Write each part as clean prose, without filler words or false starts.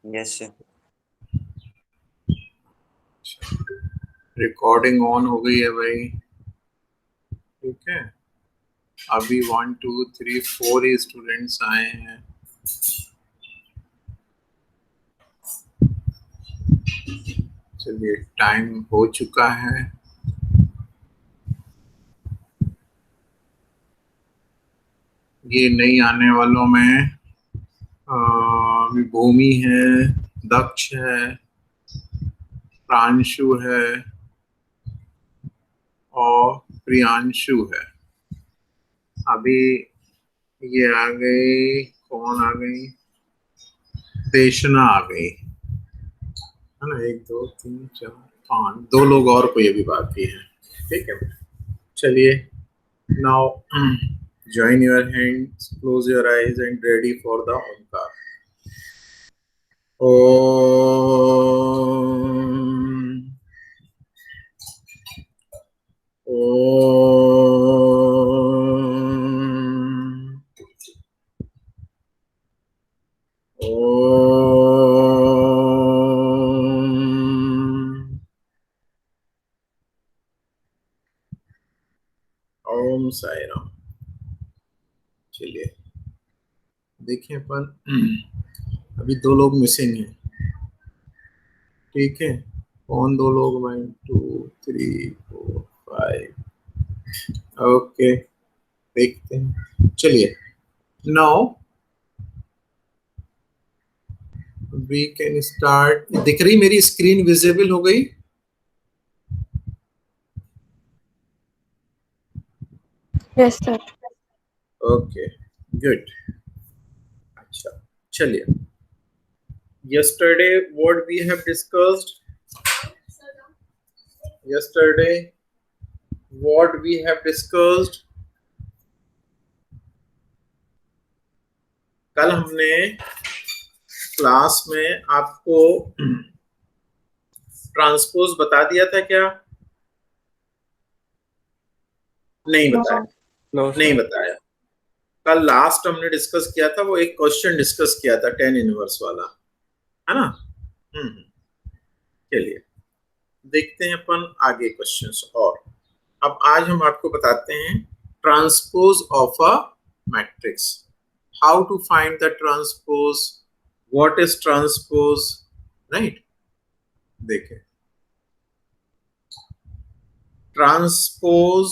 Yes sir. Recording on हो गई है भाई, ठीक है। अभी 1 2 3 4 ही स्टूडेंट्स आए हैं। चलिए, टाइम हो चुका है। ये नहीं आने वालों में भूमि है, दक्ष है, प्रांशु है और प्रियांशु है। अभी ये आ गई, कौन आ गई? देशना आ गई, है ना। 1 2 3 4 5, 2 लोग और कोई अभी बाकी है, ठीक है। चलिए, now join your hands, close your eyes and ready for the omkar. Om. Om. Om. ओम साई राम। चलिए, देखिए अपन अभी 2 लोग मिसिंग हैं, ठीक है। कौन 2 लोग? 1 2 3 4 5। ओके, देखते हैं। चलिए, नाउ वी कैन स्टार्ट। दिख रही मेरी स्क्रीन? विजिबल हो गई? Yes sir. Okay, good. अच्छा, चलिए, yesterday what we have discussed, कल हमने क्लास में आपको ट्रांसपोज बता दिया था क्या? नहीं बताया? नहीं बताया। कल लास्ट हमने डिस्कस किया था, वो एक क्वेश्चन डिस्कस किया था tan इनवर्स वाला, है ना। चलिए, देखते हैं अपन आगे क्वेश्चंस। और अब आज हम आपको बताते हैं transpose of a matrix, how to find the transpose, what is transpose, right. देखें, ट्रांसपोज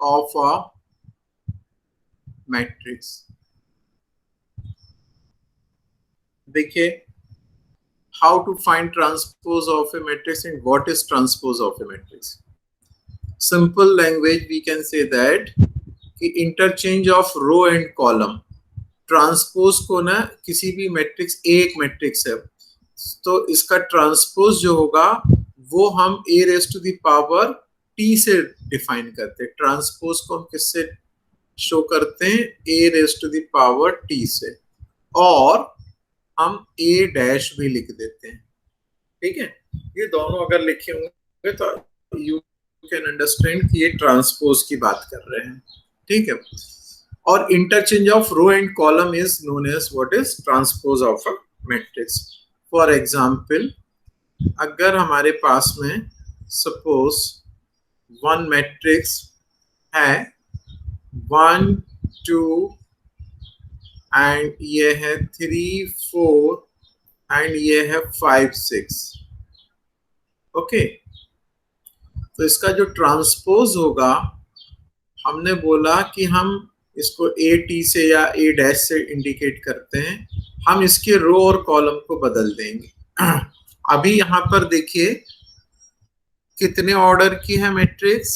of a matrix। देखिए, how to find transpose of a matrix and what is transpose of a matrix। simple language we can say that कि interchange of row and column। Transpose को ना, किसी भी matrix, एक matrix है तो इसका ट्रांसपोज जो होगा वो हम a raise to the power t से डिफाइन करते हैं। ट्रांसपोज को हम किससे शो करते हैं? a raise to the power t से, और हम a डैश भी लिख देते हैं, ठीक है। ये दोनों अगर लिखे होंगे तो यू कैन अंडरस्टैंड कि ये ट्रांसपोज की बात कर रहे हैं, ठीक है। और interchange of row and column is known as what is transpose of a matrix. For example, अगर हमारे पास में सपोज वन मैट्रिक्स है 1 2 एंड ये है 3 4 एंड ये है 5 6, ओके। तो इसका जो ट्रांसपोज होगा, हमने बोला कि हम इसको ए टी से या ए डैश से इंडिकेट करते हैं, हम इसके रो और कॉलम को बदल देंगे। अभी यहाँ पर देखिए कितने ऑर्डर की है मैट्रिक्स।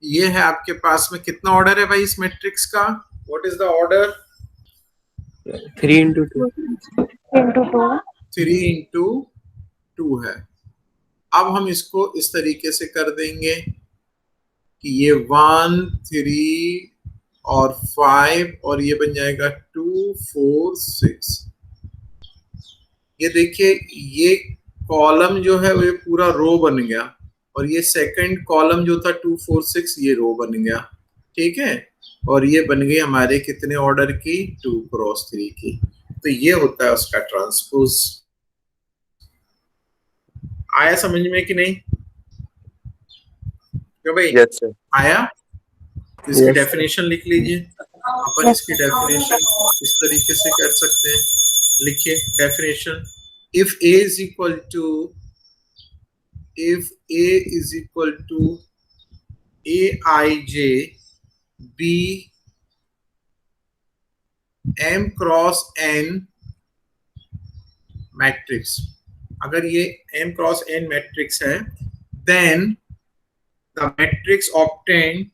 ये है आपके पास में, कितना ऑर्डर है भाई इस मैट्रिक्स का? What is the order? 3 into 2 3 into 2 है। अब हम इसको इस तरीके से कर देंगे कि ये 1 3 और 5 और ये बन जाएगा 2 4 6। ये देखिए, ये कॉलम जो है वो पूरा रो बन गया, और ये सेकंड कॉलम जो था 2 4 6 ये रो बन गया, ठीक है, और ये बन गई हमारे कितने ऑर्डर की, 2 क्रॉस 3 की। तो ये होता है उसका ट्रांसपोज। आया समझ में कि नहीं? क्यों भाई? Yes, sir. आया? इसकी Yes, sir. डेफिनेशन लिख लीजिए। अपन Yes. इसकी डेफिनेशन इस तरीके से कर सकते हैं, लिखिए definition. If A is equal to, if A is equal to Aij B M cross N matrix, अगर ये M cross N मैट्रिक्स है, then the matrix obtained,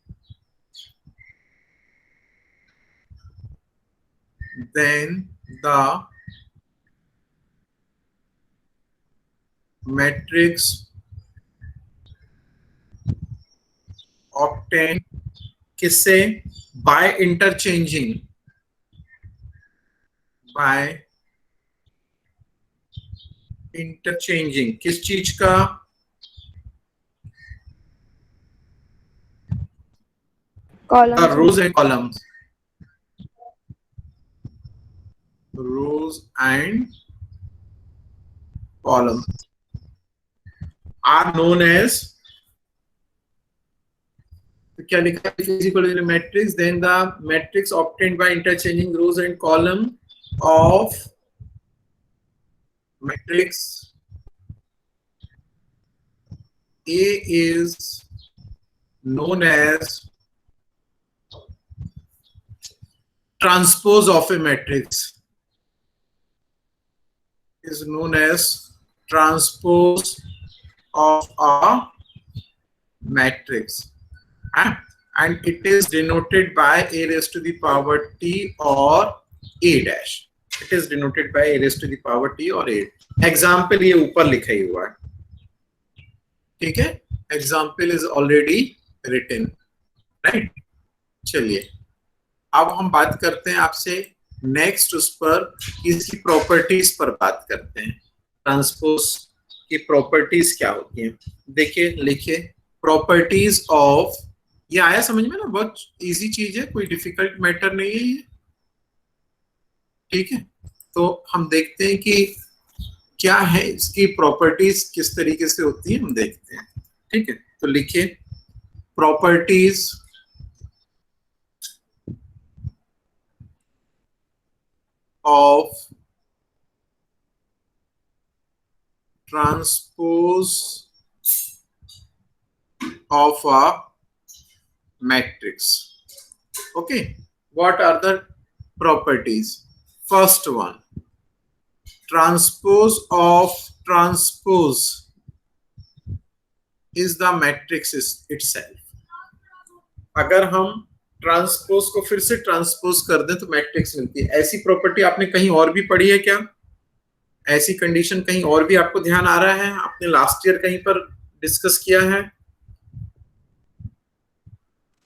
then the matrix obtained किससे? by interchanging, by interchanging किस चीज का? Columns. the rows and columns, rows and columns are known as, क्या लिखा है? physical matrix, then the matrix obtained by interchanging rows and column of matrix A is known as transpose of a matrix, is known as transpose of a matrix, and it is denoted by a raised to the power t or a dash. It is denoted by a raised to the power t or a. Example ये ऊपर लिखा ही हुआ है, ठीक है, example is already written, right. चलिए अब हम बात करते हैं आपसे नेक्स्ट उस पर, इसकी प्रॉपर्टीज पर बात करते हैं। ट्रांसपोज की प्रॉपर्टीज क्या होती हैं? देखिए लिखिए, प्रॉपर्टीज ऑफ, ये आया समझ में ना? बहुत इजी चीज है, कोई डिफिकल्ट मैटर नहीं है ये, ठीक है। तो हम देखते हैं कि क्या है इसकी प्रॉपर्टीज, किस तरीके से होती है, हम देखते हैं, ठीक है। तो लिखिए properties of transpose of a matrix. Okay, what are the properties? First one, transpose of transpose is the matrix itself. अगर हम ट्रांसपोज को फिर से ट्रांसपोज कर दें तो मैट्रिक्स मिलती है। ऐसी प्रॉपर्टी आपने कहीं और भी पढ़ी है क्या? ऐसी कंडीशन कहीं और भी आपको ध्यान आ रहा है? आपने लास्ट ईयर कहीं पर डिस्कस किया है?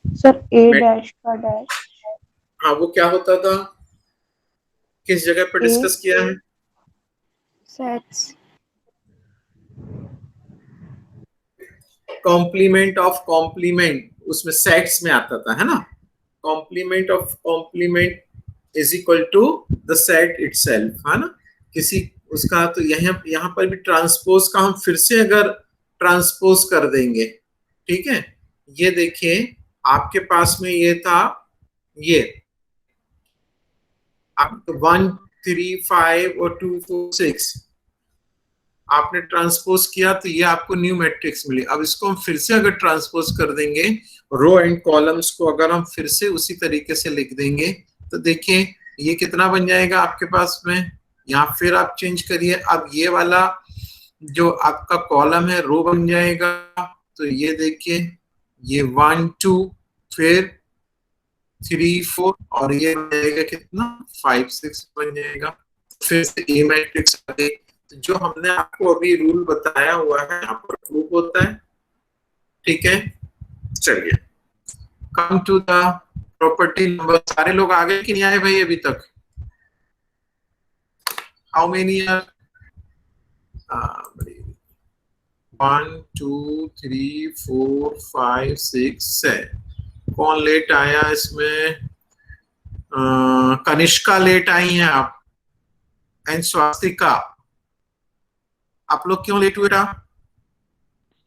सर ए डैश का डैश, हाँ, वो क्या होता था? किस जगह पर डिस्कस किया है? सेट्स, कॉम्प्लीमेंट ऑफ कॉम्प्लीमेंट, उसमें सेट्स में आता था, है ना? Complement of complement is equal to the set itself, है ना? किसी उसका, तो यहाँ पर भी ट्रांसपोज का हम फिर से अगर ट्रांसपोज कर देंगे, ठीक है, ये देखिए आपके पास में ये था, ये आप 1 3 5 और 2 4 6 आपने ट्रांसपोज किया तो ये आपको न्यू मैट्रिक्स मिली। अब इसको हम फिर से अगर ट्रांसपोज कर देंगे, रो एंड कॉलम्स को अगर हम फिर से उसी तरीके से लिख देंगे तो देखिए ये कितना बन जाएगा आपके पास में। यहाँ फिर आप चेंज करिए, अब ये वाला जो आपका कॉलम है रो बन जाएगा, तो ये देखिए ये 1 2 फिर 3 4 और ये बन जाएगा कितना, 5 6 बन जाएगा। फिर से ए मैट्रिक्स आ गई। जो हमने आपको अभी रूल बताया हुआ है यहाँ पर प्रूफ होता है, ठीक है। चलिए come to the property number. सारे लोग आ गए कि नहीं आए भाई अभी तक? How many are? 1 2 3 4 5 6 7। कौन लेट आया इसमें? कनिष्का लेट आई हैं आप, एंड स्वास्तिका। आप लोग क्यों लेट हुए था?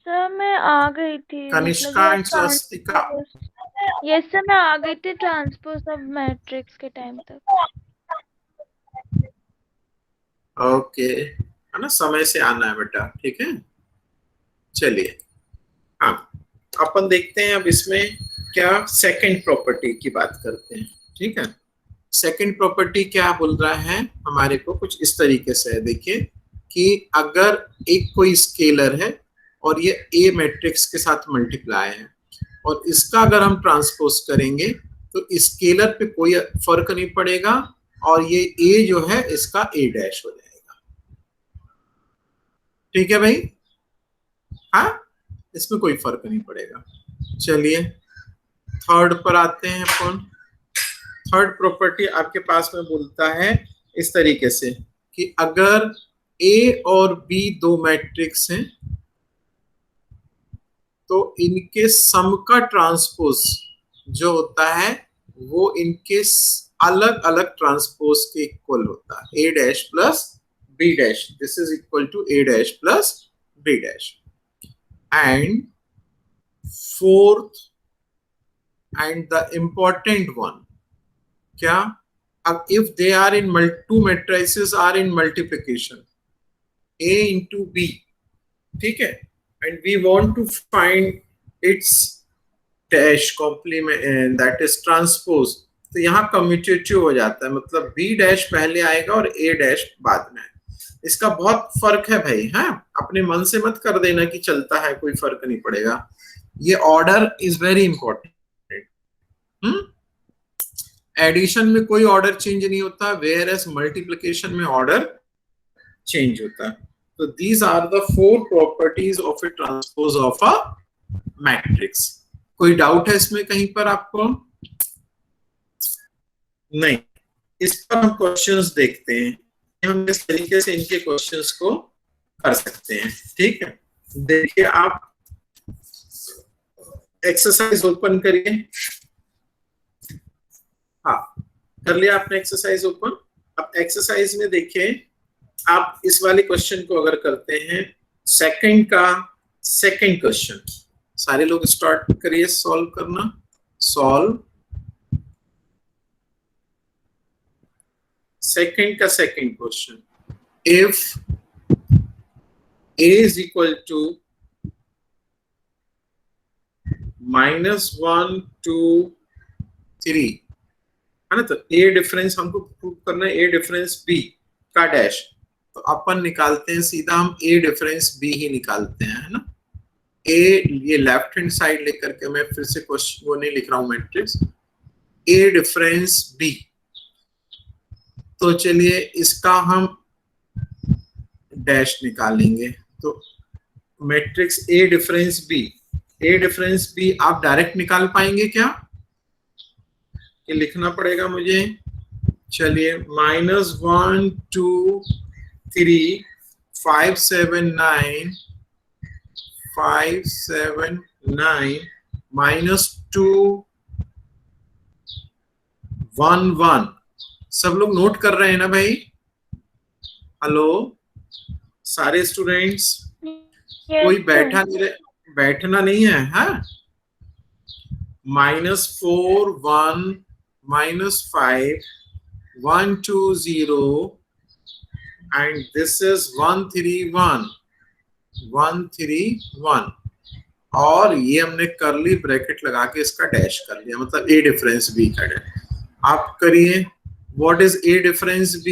सर मैं आ गई थी, Kanishka and Swastika. Yes sir, मैं आ गई थी ट्रांसपोज ऑफ मैट्रिक्स के टाइम तक। ओके, है ना, समय से आना है बेटा, ठीक है। चलिए, हाँ, अपन देखते हैं अब इसमें क्या सेकंड प्रॉपर्टी की बात करते हैं, ठीक है। सेकंड प्रॉपर्टी क्या बोल रहा है हमारे को, कुछ इस तरीके से है, देखिए कि अगर एक कोई स्केलर है और ये ए मैट्रिक्स के साथ मल्टीप्लाई है और इसका अगर हम ट्रांसपोज करेंगे तो स्केलर पे कोई फर्क नहीं पड़ेगा और ये ए जो है इसका ए डैश हो जाएगा, ठीक है भाई। हाँ, इसमें कोई फर्क नहीं पड़ेगा। चलिए थर्ड पर आते हैं अपन। थर्ड प्रॉपर्टी आपके पास में बोलता है इस तरीके से कि अगर ए और बी दो मैट्रिक्स हैं तो इनके सम का ट्रांसपोज जो होता है वो इनके अलग अलग ट्रांसपोज के इक्वल होता है, A dash plus B dash, this is equal to A dash plus B dash. And fourth and the important one, क्या, अब if they are in two matrices are in multiplication a into b, ठीक है, and we want to find its dash complement, that is transpose, तो यहाँ commutative हो जाता है, मतलब b डैश पहले आएगा और a डैश बाद में। इसका बहुत फर्क है भाई, हाँ, अपने मन से मत कर देना कि चलता है, कोई फर्क नहीं पड़ेगा। ये order is very important. Addition में कोई ऑर्डर चेंज नहीं होता, वेयर एज मल्टीप्लिकेशन में ऑर्डर चेंज होता है। तो these are the four properties of a transpose of a matrix. कोई डाउट है इसमें कहीं पर आपको? नहीं। इस पर हम क्वेश्चंस देखते हैं, हम इस तरीके से इनके क्वेश्चंस को कर सकते हैं, ठीक है। देखिए आप एक्सरसाइज ओपन करिए। हाँ, कर लिया आपने एक्सरसाइज ओपन। अब एक्सरसाइज में देखिए, आप इस वाले क्वेश्चन को अगर करते हैं, सेकंड का सेकंड क्वेश्चन, सारे लोग स्टार्ट करिए सॉल्व करना। सॉल्व सेकंड का second question. If a is equal to -1 2 3, है ना, तो a डिफरेंस हमको प्रूव करना है, a डिफरेंस b का डैश। तो अपन निकालते हैं सीधा, हम a डिफरेंस b ही निकालते हैं, है ना। a ये लेफ्ट हैंड साइड लेकर के, मैं फिर से क्वेश्चन वो नहीं लिख रहा हूं मैट्रिक्स, a डिफरेंस b। तो चलिए इसका हम डैश निकालेंगे, तो matrix a difference b, a difference b आप डायरेक्ट निकाल पाएंगे क्या? ये लिखना पड़ेगा मुझे। चलिए -1 2 3 5 7 9 5 7 9 -2 1 1। सब लोग नोट कर रहे हैं ना भाई? हेलो सारे स्टूडेंट्स, कोई बैठा नहीं बैठना नहीं है, हाँ। -4 1 -5 1 2 0 and this is 1 3 1 1 3 1, और ये हमने करली ब्रैकेट लगा के इसका डैश कर लिया, मतलब a डिफरेंस b का डैश। आप करिए what is a difference b,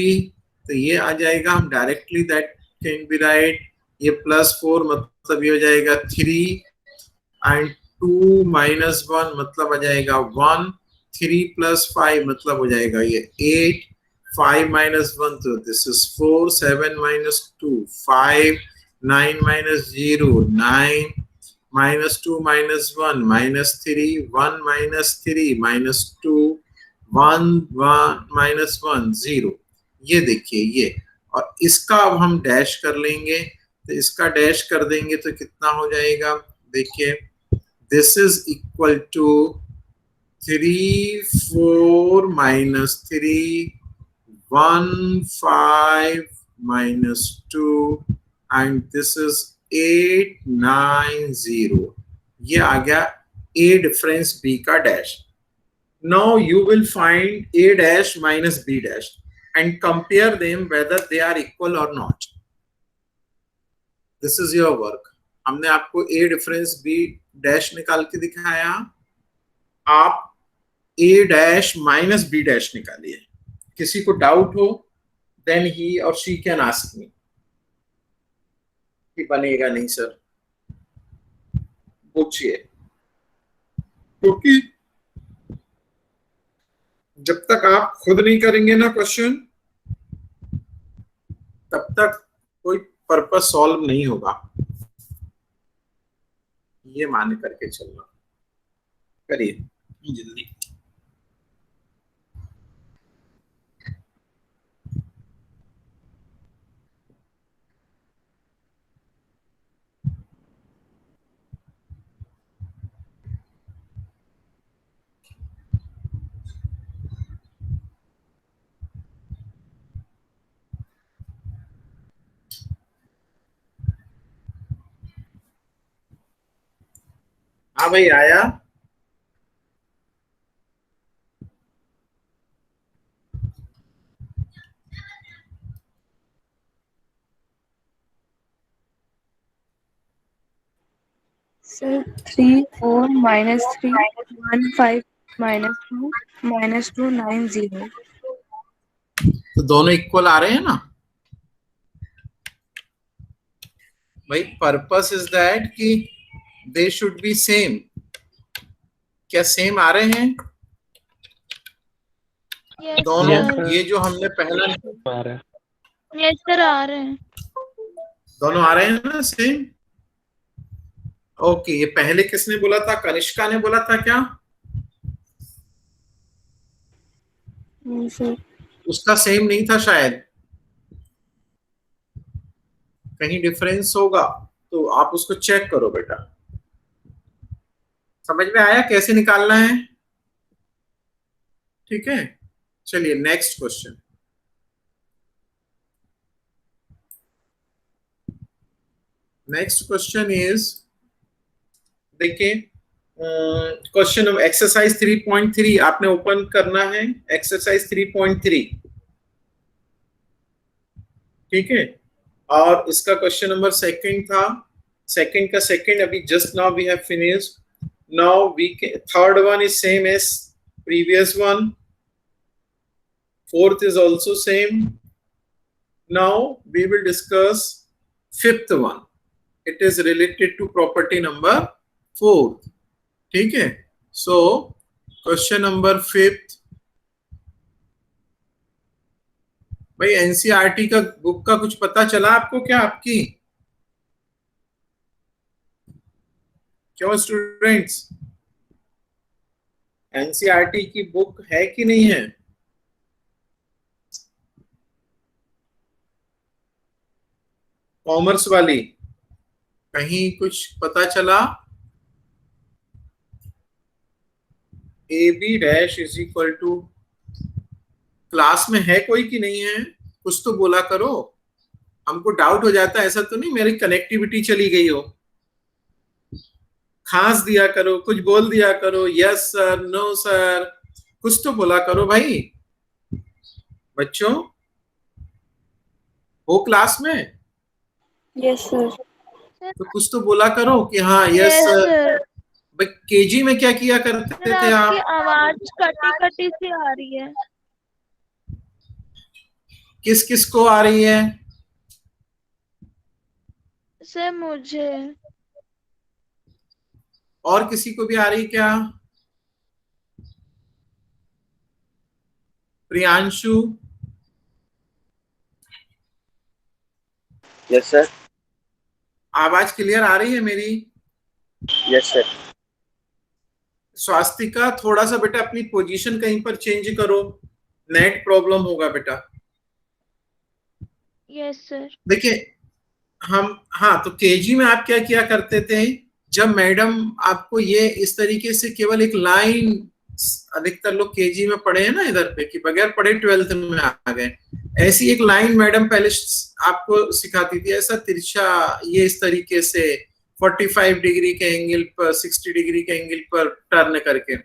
तो ये आ जाएगा, हम directly that can be right, ये +4 मतलब ये हो जाएगा 3 एंड 2 -1 मतलब आ जाएगा 1, 3 + 5 मतलब हो जाएगा ये 8, 5 - 1 तो दिस इज 4, 7 - 2 5, 9 - 0 9, -2 - 1 -3, 1 - 3 -2 1 1 -1 0। ये देखिए ये, और इसका अब हम डैश कर लेंगे, तो इसका डैश कर देंगे तो कितना हो जाएगा, देखिए this is equal to 3 4 minus 3 1 5 minus 2 and this is 8 9 0। ये आ गया a डिफरेंस b का dash. Now you will find a dash minus b dash and compare them whether they are equal or not. This is your work. हमने आपको a difference b dash निकाल के दिखाया, आप a dash minus b dash निकालिए। किसी को doubt हो then he or she can ask me कि बनेगा नहीं सर, पूछिए, क्योंकि जब तक आप खुद नहीं करेंगे ना क्वेश्चन, तब तक कोई पर्पस सॉल्व नहीं होगा। ये मान करके चलना, करिए जल्दी। हाँ भाई आया। Sir, 3 4 minus 3 1 5 minus 2 minus 2 9 0. तो दोनों इक्वल आ रहे हैं ना भाई। पर्पस इज दैट कि दे शुड बी सेम। क्या सेम आ रहे हैं यस दोनों? सर, ये जो हमने पहला, आ रहा है। यस सर आ रहे हैं। दोनों आ रहे हैं ना सेम? ओके, ये पहले किसने बोला था? कनिष्का ने बोला था क्या? No, sir. उसका सेम नहीं था शायद, कहीं डिफरेंस होगा तो आप उसको चेक करो बेटा। समझ में आया कैसे निकालना है? ठीक है, चलिए next question. Next question is, देखिए क्वेश्चन एक्सरसाइज 3.3 आपने ओपन करना है। एक्सरसाइज 3.3, ठीक है, और इसका क्वेश्चन नंबर सेकंड था। सेकंड का सेकंड अभी just now we have finished. Now we third one is same as previous one, fourth is also same. Now we will discuss fifth one, it is related to property number 4, ठीक है। So question number fifth, भाई NCERT का book का कुछ पता चला आपको क्या? आपकी क्यों स्टूडेंट्स, एनसीईआरटी की बुक है कि नहीं है? कॉमर्स वाली, कहीं कुछ पता चला? A B dash is equal to, class में है कोई कि नहीं है? कुछ तो बोला करो, हमको डाउट हो जाता है। ऐसा तो नहीं मेरी कनेक्टिविटी चली गई हो, खास दिया करो, कुछ बोल दिया करो, यस सर, नो सर, कुछ तो बोला करो भाई। बच्चों हो क्लास में? Yes, sir. तो कुछ तो बोला करो कि हाँ यस यस सर। सर। भाई केजी में क्या किया करते सर थे आपकी आप? आवाज कटी कटी सी आ रही है। किस किस को आ रही है? सर मुझे। और किसी को भी आ रही क्या? प्रियांशु? Yes sir. आवाज क्लियर आ रही है मेरी? Yes sir. स्वास्तिका थोड़ा सा बेटा अपनी पोजीशन कहीं पर चेंज करो, नेट प्रॉब्लम होगा बेटा। Yes sir. देखिए हम, हाँ, तो केजी में आप क्या किया करते थे, जब मैडम आपको ये इस तरीके से केवल एक लाइन, अधिकतर लोग केजी में पढ़े हैं ना इधर पे, कि बगैर पढ़े 12th में आ गए, ऐसी एक लाइन मैडम पहले आपको सिखाती थी, ऐसा तिरछा, ये इस तरीके से 45 डिग्री के एंगल पर, 60 डिग्री के एंगल पर टर्न करके,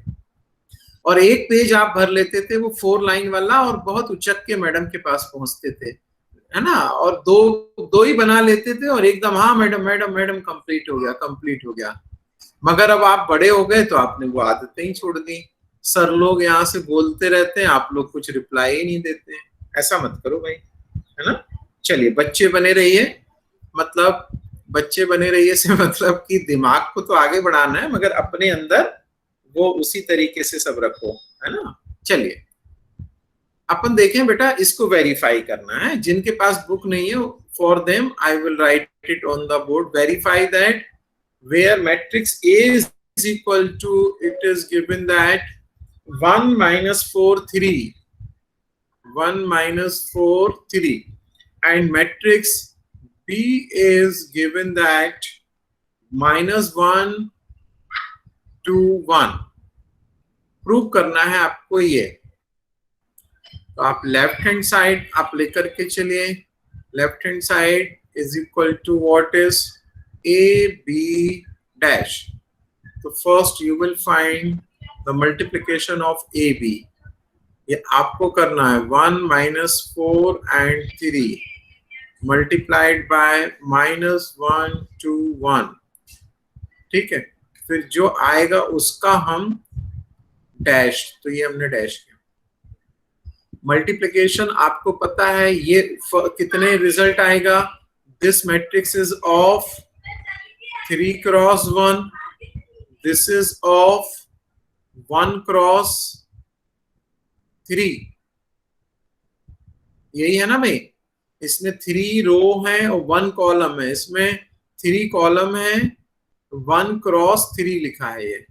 और एक पेज आप भर लेते थे वो 4 लाइन वाला, और बहुत उचक के मैडम के पास पहुंचते थे, है ना, और दो ही बना लेते थे, और एकदम हाँ मैडम मैडम मैडम कंप्लीट हो गया, कंप्लीट हो गया। मगर अब आप बड़े हो गए तो आपने वो आदतें ही छोड़ दी। सर लोग यहाँ से बोलते रहते हैं, आप लोग कुछ रिप्लाई ही नहीं देते हैं। ऐसा मत करो भाई, है ना। चलिए, बच्चे बने रहिए, मतलब बच्चे बने रहिए से मतलब कि दिमाग को तो आगे बढ़ाना है, मगर अपने अंदर वो उसी तरीके से सब रखो, है ना। चलिए अपन देखें बेटा, इसको वेरीफाई करना है। जिनके पास बुक नहीं है, for them I will write it on the board. Verify that where matrix A is equal to, it is given that 1 minus 4 3, 1 minus 4 3, and matrix B is given that minus 1 2 1। Prove करना है आपको ये, तो आप left hand side आप लेकर के चलिए। Left hand side is equal to what is a b dash, so first you will find the multiplication of a b, ये आपको करना है 1 minus 4 and 3 multiplied by minus 1 2 1, ठीक है। फिर जो आएगा उसका हम डैश, तो ये हमने डैश किया। मल्टीप्लिकेशन आपको पता है ये कितने रिजल्ट आएगा, this matrix is of 3 cross 1, this is of 1 cross 3, यही है ना भाई। इसमें 3 रो है और 1 कॉलम है, इसमें 3 कॉलम है, 1 cross 3 लिखा है। ये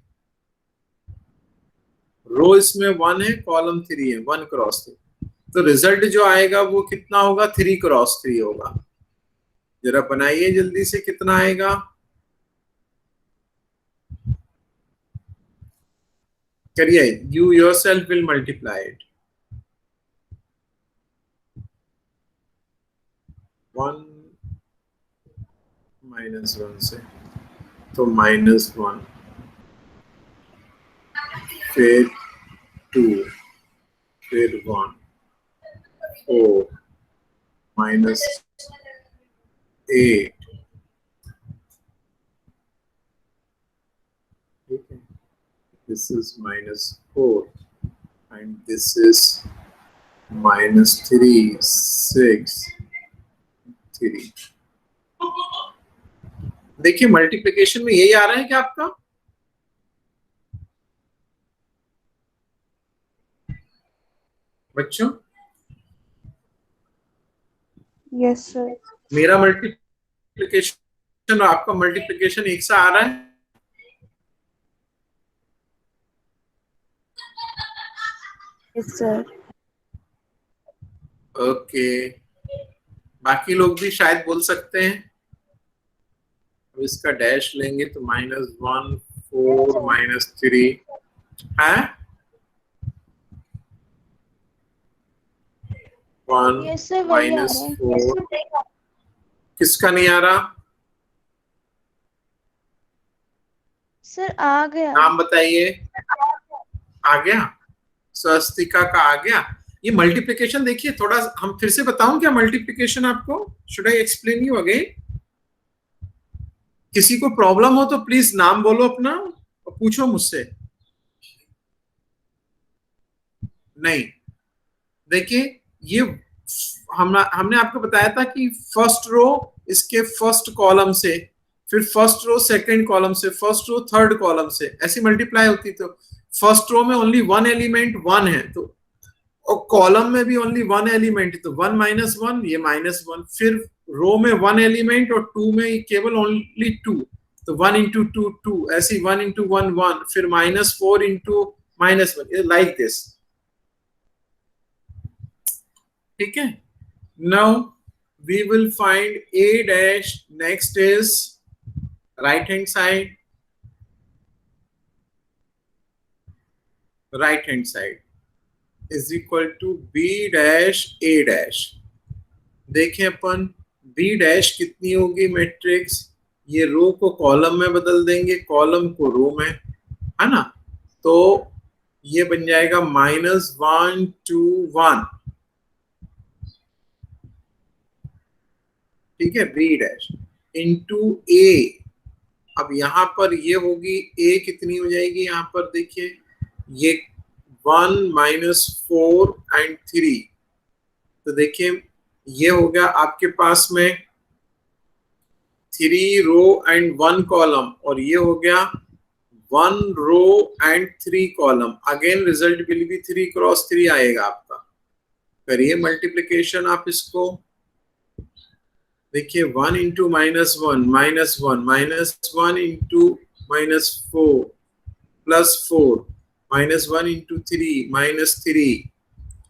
रो इसमें 1 है, कॉलम 3 है, 1 cross 3, तो रिजल्ट जो आएगा वो कितना होगा, 3 cross 3 होगा। जरा बनाइए जल्दी से, कितना आएगा, करिए, you yourself will multiply it। 1 minus 1 से, तो -1, फिर 2, फिर 1, 4 minus 8, ठीक है। This is -4 and this is -3 6 3। देखिए मल्टीप्लिकेशन में यही आ रहा है क्या आपका, बच्चों? Yes sir. मेरा मल्टीप्लिकेशन और आपका मल्टीप्लिकेशन एक सा आ रहा है? Yes sir. ओके, बाकी लोग भी शायद बोल सकते हैं। अब इसका डैश लेंगे तो -1 4 -3 है, 1 -4। किसका नहीं आ रहा सर? आ गया। नाम बताइए। आ गया, स्वस्तिका का आ गया। ये मल्टीप्लिकेशन देखिए, थोड़ा हम फिर से बताऊं क्या मल्टीप्लिकेशन आपको, should I explain you again? किसी को प्रॉब्लम हो तो प्लीज नाम बोलो अपना और पूछो मुझसे। नहीं, देखिए ये हमने आपको बताया था कि फर्स्ट रो इसके फर्स्ट कॉलम से, फिर फर्स्ट रो सेकंड कॉलम से, फर्स्ट रो थर्ड कॉलम से, ऐसी मल्टीप्लाई होती। तो फर्स्ट रो में ओनली 1 एलिमेंट 1 है, तो और कॉलम में भी ओनली 1 एलिमेंट, तो 1 -1 ये -1। फिर रो में 1 एलिमेंट और 2 में केवल ओनली 2, तो 1 into 2 2, ऐसी 1 into 1 1, फिर -4 into -1, लाइक दिस, ठीक है। Now we will find A dash. Next is right hand side. Right hand side is equal to B dash A dash. देखें अपन B dash कितनी होगी मैट्रिक्स, ये रो को कॉलम में बदल देंगे, कॉलम को रो में, है ना, तो ये बन जाएगा -1 2 1, ठीक है, B डैश इंटू A। अब यहाँ पर ये होगी A कितनी हो जाएगी, यहाँ पर देखिए ये 1 -4 एंड 3, तो देखिए ये हो गया आपके पास में 3 रो एंड 1 कॉलम, और ये हो गया 1 row and 3 column. Again result will be 3 cross 3 आएगा आपका। करिए मल्टीप्लिकेशन आप इसको, देखिए 1 into -1 -1 -1 into -4 +4 -1 into 3 -3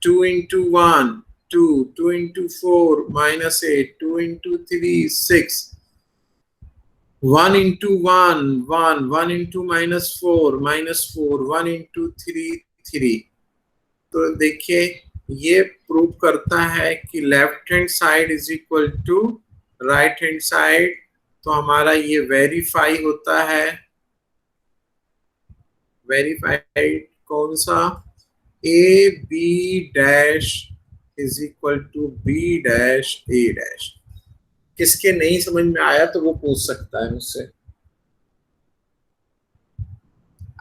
2 into 1 2 2 into 4 -8 2 into 3 6 1 into 1 1 1 into -4 -4 1 into 3 3। तो देखिए ये प्रूव करता है कि left hand side is equal to right hand side, तो हमारा ये वेरीफाई होता है। वेरीफाइड कौन सा, A B dash is equal to B dash A dash. किसके नहीं समझ में आया तो वो पूछ सकता है मुझसे,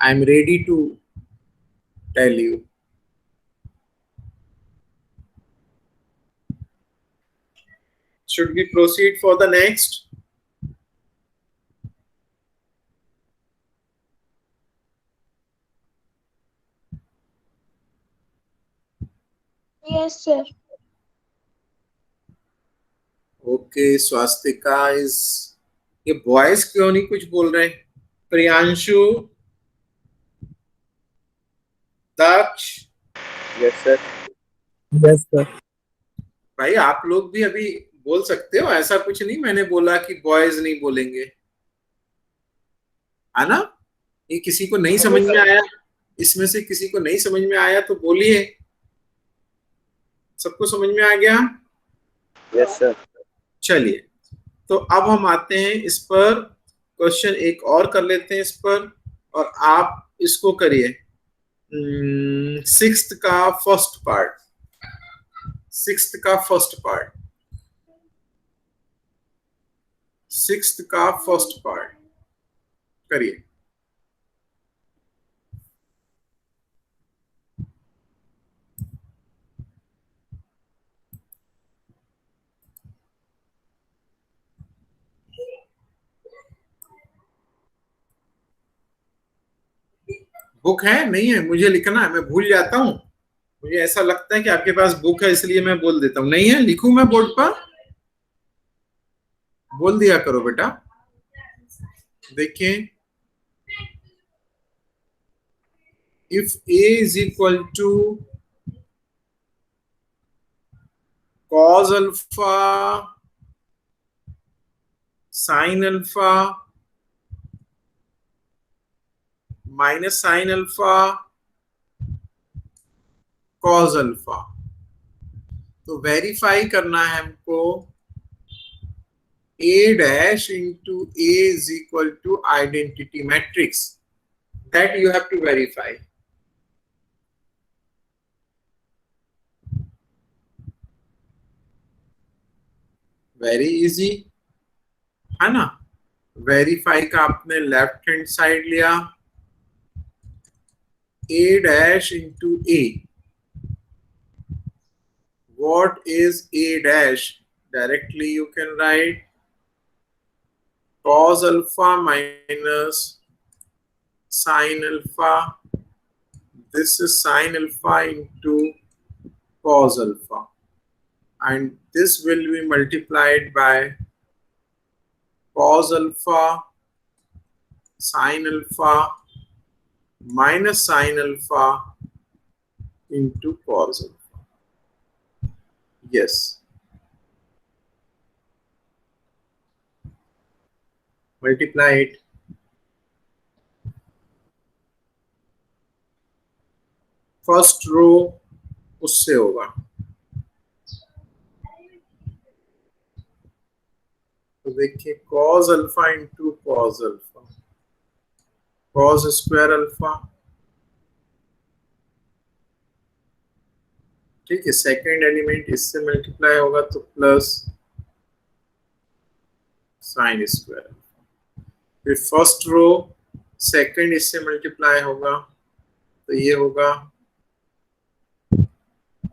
I am ready to tell you. Should we proceed for the next? Yes, sir. Okay, Swastika is, ये बॉयज क्यों नहीं कुछ बोल रहे? Priyanshu, Daksh, yes sir. Yes sir. भाई आप लोग भी अभी बोल सकते हो, ऐसा कुछ नहीं मैंने बोला कि बॉयज नहीं बोलेंगे, है ना। ये किसी को नहीं समझ में आया, इसमें से किसी को नहीं समझ में आया तो बोलिए। सबको समझ में आ गया? Yes sir. चलिए, तो अब हम आते हैं इस पर, क्वेश्चन एक और कर लेते हैं इस पर, और आप इसको करिए 6th का फर्स्ट पार्ट, 6th का फर्स्ट पार्ट, 6th का फर्स्ट पार्ट करिए। बुक है नहीं है, मुझे लिखना है, मैं भूल जाता हूँ, मुझे ऐसा लगता है कि आपके पास बुक है इसलिए मैं बोल देता हूँ। नहीं है, लिखूं मैं बोर्ड पर? बोल दिया करो बेटा। देखिए, if a is equal to cos alpha sin alpha minus sin alpha cos alpha, तो वेरीफाई करना है हमको a dash into a is equal to identity matrix, that you have to verify. Very easy है ना। Verify का आपने left hand side लिया, a dash into a, what is a dash? Directly you can write cos alpha minus sin alpha, this is sin alpha into cos alpha, and this will be multiplied by cos alpha sin alpha minus sin alpha into cos alpha. Yes, multiply it. First row उससे होगा, तो देखिए cos alpha into cos alpha, cos square alpha, ठीक है। Second element इससे multiply होगा तो plus sine square. फिर फर्स्ट रो सेकेंड इससे मल्टीप्लाई होगा तो ये होगा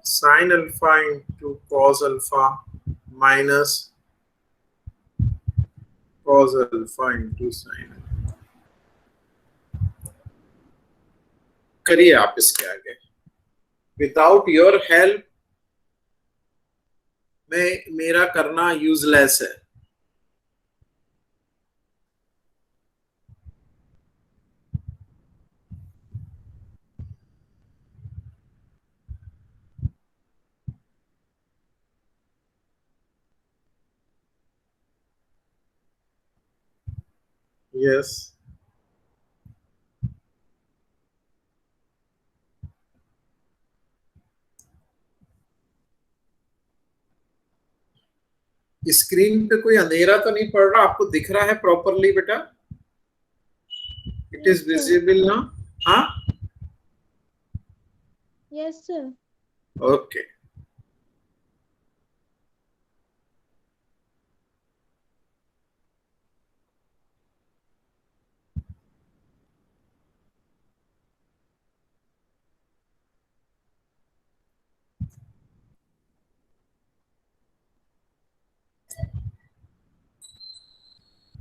sine alpha into cos alpha minus cos alpha into sine. करिए आप इसके आगे। विदाउट योर हेल्प में मेरा करना यूजलेस है। यस, स्क्रीन पे कोई अंधेरा तो नहीं पड़ रहा? आपको दिख रहा है प्रॉपरली बेटा? इट इज विजिबल ना? हाँ, यस सर। ओके।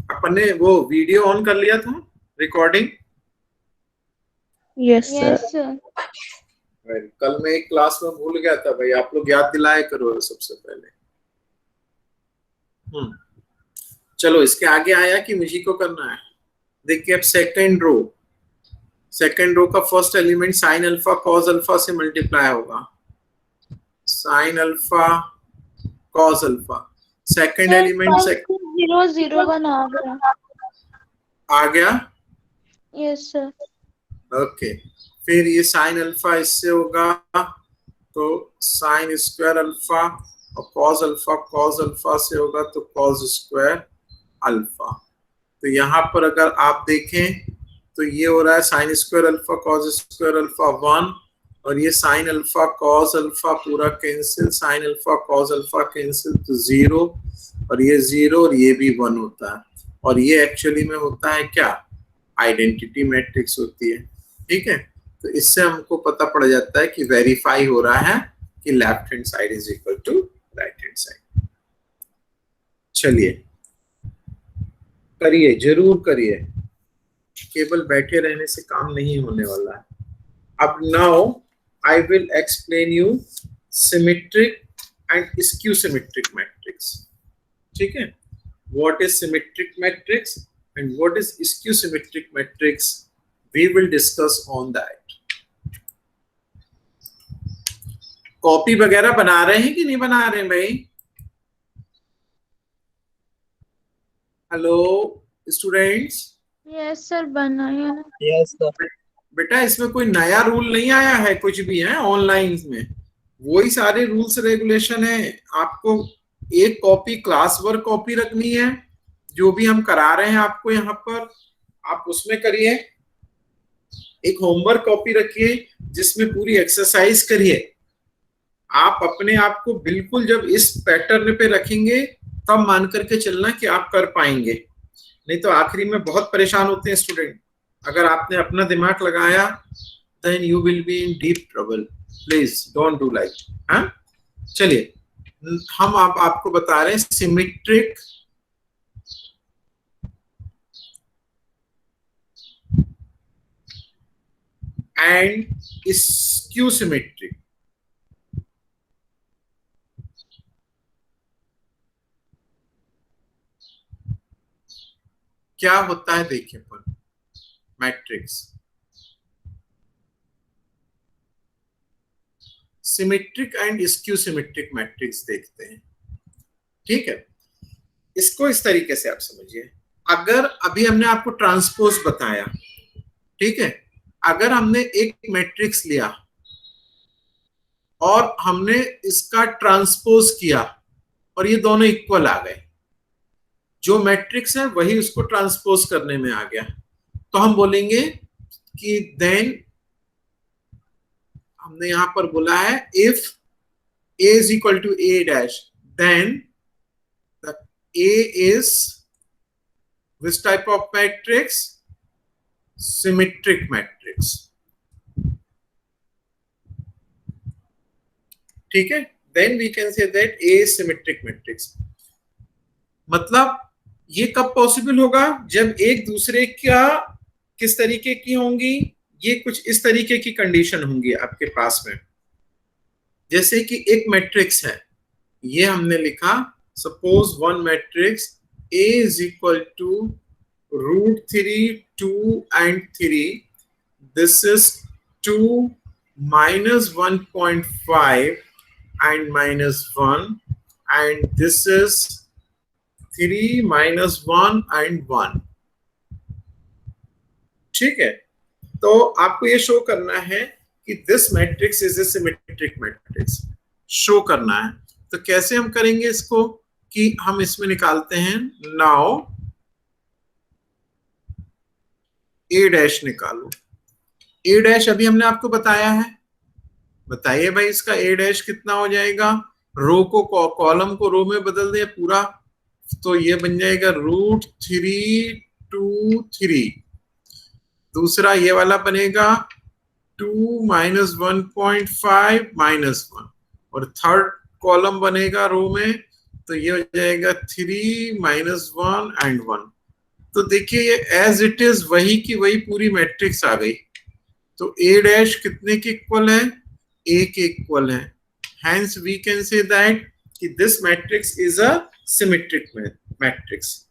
अपन ने वो वीडियो ऑन कर लिया था, recording? Yes sir. Yes sir. कल मैं एक क्लास में भूल गया था भाई, आप लोग याद दिलाया करो सबसे पहले। चलो इसके आगे आया कि मुझे को करना है। देखिए अब सेकेंड रो का first element sine alpha cos alpha से मल्टीप्लाई होगा, sine alpha cos alpha. Second element 001 आ गया। Yes sir. ओके, फिर ये साइन अल्फा इससे होगा तो साइन स्क्वायर अल्फा, और कॉस अल्फा से होगा तो कॉस स्क्वायर अल्फा। तो यहाँ पर अगर आप देखें तो ये हो रहा है sine square alpha cos square alpha 1, और ये साइन अल्फा कॉस अल्फा पूरा cancel, sine alpha cos alpha cancel तो 0, और ये 0 और ये भी 1 होता है। और ये एक्चुअली में होता है क्या? आइडेंटिटी मैट्रिक्स होती है, ठीक है। तो इससे हमको पता पड़ जाता है कि वेरीफाई हो रहा है कि left hand side is equal to right hand side. चलिए करिए, जरूर करिए, केवल बैठे रहने से काम नहीं होने वाला है। अब now I will explain you symmetric and skew symmetric matrix, ठीक है। What is symmetric matrix and what is skew symmetric matrix, we will discuss on that. Copy वगैरह बना रहे हैं कि नहीं बना रहे हैं भाई? Hello students. यस सर, बनाया ना। Yes sir. बेटा इसमें कोई नया रूल नहीं आया है, कुछ भी है ऑनलाइन में वही सारे रूल्स रेगुलेशन है। आपको एक कॉपी क्लास वर्क कॉपी रखनी है, जो भी हम करा रहे हैं आपको यहाँ पर, आप उसमें करिए। एक होमवर्क कॉपी रखिए जिसमें पूरी एक्सरसाइज करिए। आप अपने आप को बिल्कुल जब इस पैटर्न पे रखेंगे तब मान करके चलना कि आप कर पाएंगे, नहीं तो आखिरी में बहुत परेशान होते हैं स्टूडेंट। अगर आपने अपना दिमाग लगाया then you will be in deep trouble. Please don't do like. हाँ, चलिए हम आपको बता रहे हैं सिमेट्रिक एंड स्क्यू सिमेट्रिक। क्या होता है देखिए पर matrix. Symmetric and skew symmetric matrix देखते हैं, ठीक है। इसको इस तरीके से आप समझिए, अगर अभी हमने आपको ट्रांसपोज बताया, ठीक है, अगर हमने एक मैट्रिक्स लिया और हमने इसका ट्रांसपोज किया और ये दोनों इक्वल आ गए, जो मैट्रिक्स है वही उसको ट्रांसपोज करने में आ गया, तो हम बोलेंगे कि देन, हमने यहां पर बोला है if A is equal to A dash, then the A is which type of matrix? Symmetric matrix. ठीक है, then we can say that A is symmetric matrix. मतलब ये कब पॉसिबल होगा? जब एक दूसरे का किस तरीके की होंगी, ये कुछ इस तरीके की कंडीशन होंगी आपके पास में। जैसे कि एक मैट्रिक्स है, ये हमने लिखा, suppose one matrix A is equal to √3, 2 and 3. This is 2 minus 1.5 and minus 1, and this is 3 minus 1 and 1. ठीक है, तो आपको ये शो करना है कि this matrix is a symmetric matrix, show करना है। तो कैसे हम करेंगे इसको, कि हम इसमें निकालते हैं, नाउ ए डैश निकालो। ए डैश अभी हमने आपको बताया है, बताइए भाई इसका ए डैश कितना हो जाएगा। रो को कॉलम को रो में बदल दे पूरा, तो ये बन जाएगा √3, 2, 3। दूसरा ये वाला बनेगा 2 minus 1.5 minus 1, और थर्ड कॉलम बनेगा रो में, तो ये हो जाएगा 3 minus 1 and 1। तो देखिए ये एज इट इज वही की वही पूरी मैट्रिक्स आ गई। तो ए डैश कितने के इक्वल है? ए के इक्वल है। Hence we can say that कि this matrix is a symmetric matrix.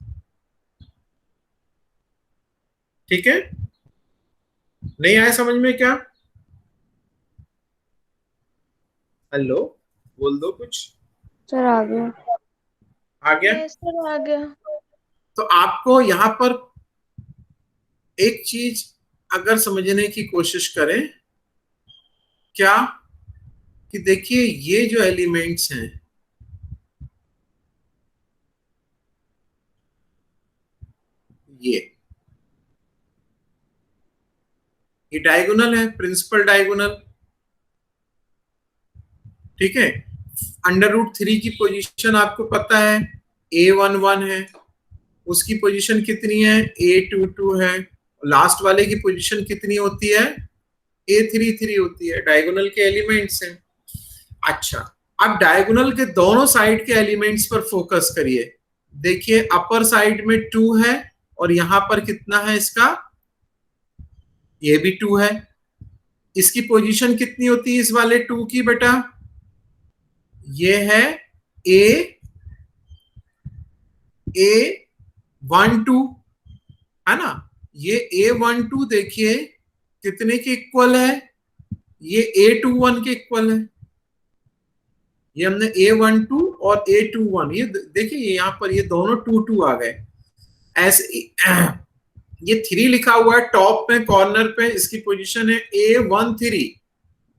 ठीक है, नहीं आया समझ में क्या? हेलो, बोल दो कुछ। सर आ गया। आ गया? यस सर आ गया। तो आपको यहाँ पर एक चीज अगर समझने की कोशिश करें, क्या कि देखिए ये जो एलिमेंट्स हैं, ये डायगोनल है, प्रिंसिपल डायगोनल। ठीक है, √3 की पोजीशन आपको पता है A11 है, उसकी पोजीशन कितनी है? A22 है। लास्ट वाले की पोजीशन कितनी होती है? A33 होती है। डायगोनल के एलिमेंट्स हैं। अच्छा, अब डायगोनल के दोनों साइड के एलिमेंट्स पर फोकस करिए। देखिए अपर साइड में 2 है और यहां पर कितना है इसका? ये भी 2 है। इसकी पोजीशन कितनी होती है इस वाले 2 की बेटा? ये है A12, है ना। ये A12 देखिए कितने के इक्वल है? ये A21 के इक्वल है। ये हमने A12 और A21, ये देखिए यहाँ पर ये दोनों 2 आ गए। ऐसे ये 3 लिखा हुआ है टॉप में कॉर्नर पे, इसकी पोजीशन है A13।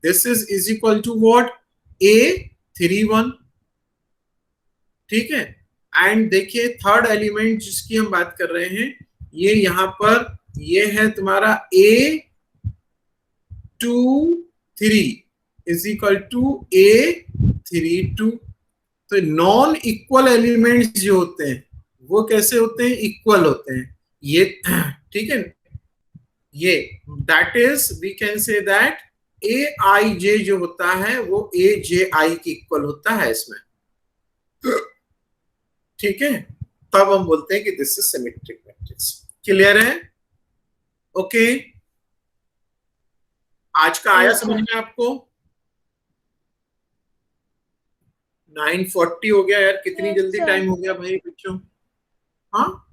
This is equal to what? A31। ठीक है, एंड देखिए थर्ड एलिमेंट जिसकी हम बात कर रहे हैं, ये यहां पर ये है तुम्हारा A23 is equal to A32। तो नॉन इक्वल एलिमेंट्स जो होते हैं वो कैसे होते हैं? इक्वल होते हैं। ये ठीक है, ये that is we can say that AIJ जो होता है वो AJI के इक्वल होता है इसमें। ठीक है, तब हम बोलते हैं कि this is symmetric matrix. Clear है? ओके, आज का आया समझ में आपको? 9:40 हो गया यार, कितनी जल्दी टाइम हो गया भाई बच्चों। हाँ,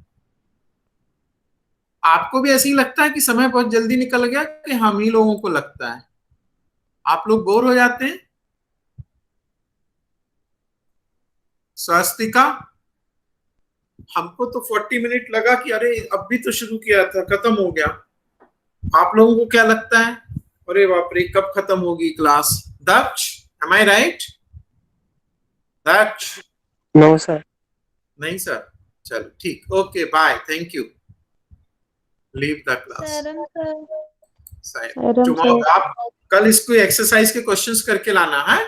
आपको भी ऐसे ही लगता है कि समय बहुत जल्दी निकल गया, कि हम ही लोगों को लगता है? आप लोग बोर हो जाते हैं? स्वास्तिका, हमको तो 40 मिनट लगा कि अरे अब भी तो शुरू किया था, खत्म हो गया। आप लोगों को क्या लगता है, अरे बाप रे कब खत्म होगी class? Daksh, am I right? Daksh? No sir. नहीं सर, चलो ठीक, okay bye, thank you, leave the class. Sir tomorrow आप कल इसको एक्सरसाइज के क्वेश्चंस करके लाना है।